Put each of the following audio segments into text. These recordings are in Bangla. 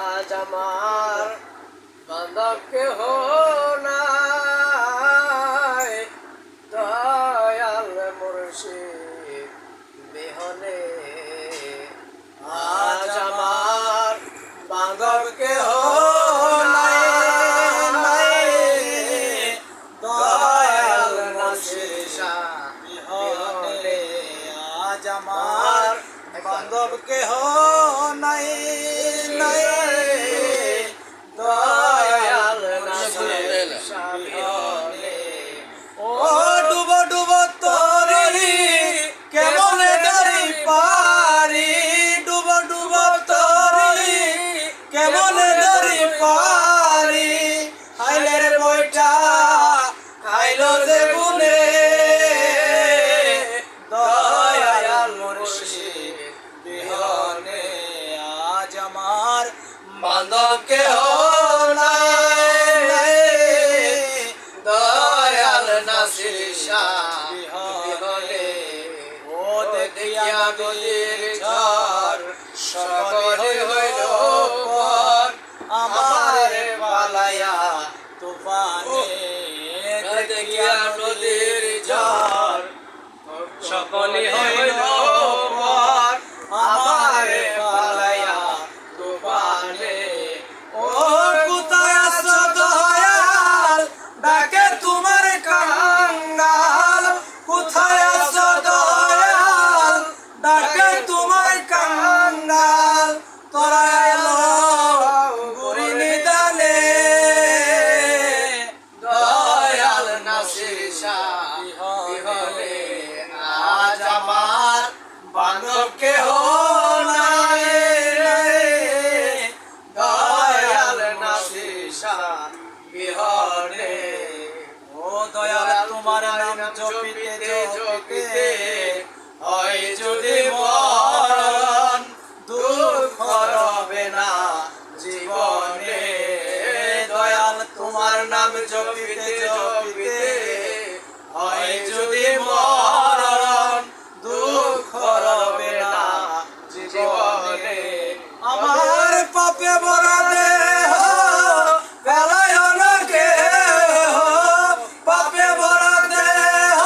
আজ আমার বান্ধব কেহ নাই, দয়াল মুর্শিদ বিহনে। আজ আমার বান্ধব কেহ নাই, দয়াল মুর্শিদ বিহনে। আজ আমার বান্ধব কেহ নাই, দয়াল মুর্শিদ বিহনে। ও ডুবো ডুবো তরি কেমনে ধরি পারি, ডুবো ডুবো তরি কেমনে ধরি পারি, খাইলের বইটা খাইলো যে গুনে, দয়াল মুর্শিদ বিহনে। আজ আমার বান্ধব কেহ নাই, দয়াল নাসির শাহ বিহনে। ও দেখিয়া নদীর ঝড় সকলে হইল পর, আমার পালাইয়া তুফানে। দেখিয়া নদীর ঝড় সকলে হইল পর, আমার পালাইয়া তুফানে। ও কোথায় আছো দয়াল, ডাকে তোমার কাঙ্গাল, কোথায় আছো দয়াল, ডাকে তোমার কাঙ্গাল, তোরা এলো গুরি নিদানে, দয়াল নাসির শাহ বিহনে। আজ আমার বান্ধব কেহ নাই, দয়াল নাসির শাহ বিহনে। ও দয়াল তোমার নাম জপিতে জপিতে হয় যদি মরণ, দুঃখ রবে না জীবনে, দয়াল তোমার নাম জপিতে জপিতে হয় যদি মরণ, দুঃখ রবে না জীবনে। আমার পাপে ভরা দেহ ফেলায় না কেহ, পাপে ভরা দেহ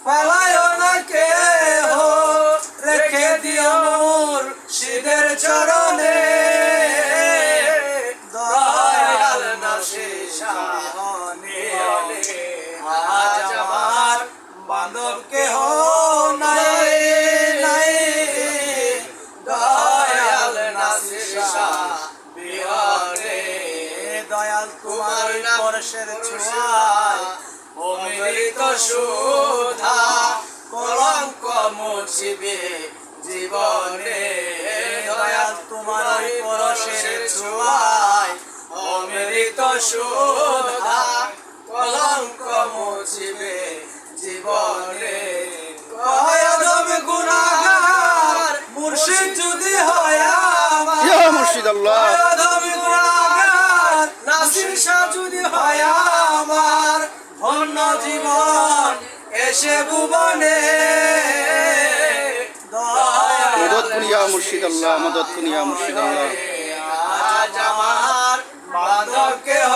ফেলায় না কেহ, রেখে দিও মুর্শিদের চরণে, দয়াল নাসির শাহ বিহনে। আজ আমার বান্ধব কেহ নাই, দয়াল নাসির শাহ বিহনে। দয়াল তোমার স্পর্শের ছোঁয়ায় অমৃত সুধা, কলঙ্ক মুছিবে জীবনে, দয়াল তোমার স্পর্শের ছোঁয়ায় অমৃত সুধা, কলঙ্ক মুছিবে জীবনে। কয়দম গুনাহগার মুর্শিদ যদি হয় আমার, ইয়া মুর্শিদ আল্লাহ, কয়দম গুনাহগার নাসির শাহ যদি হয় আমার, ধন্য জীবন এসে ভুবনে, মদদ কুন ইয়া মুর্শিদ আল্লাহ, মদদ কুন ইয়া মুর্শিদ আল্লাহ। আজ আমার বান্ধব কেহ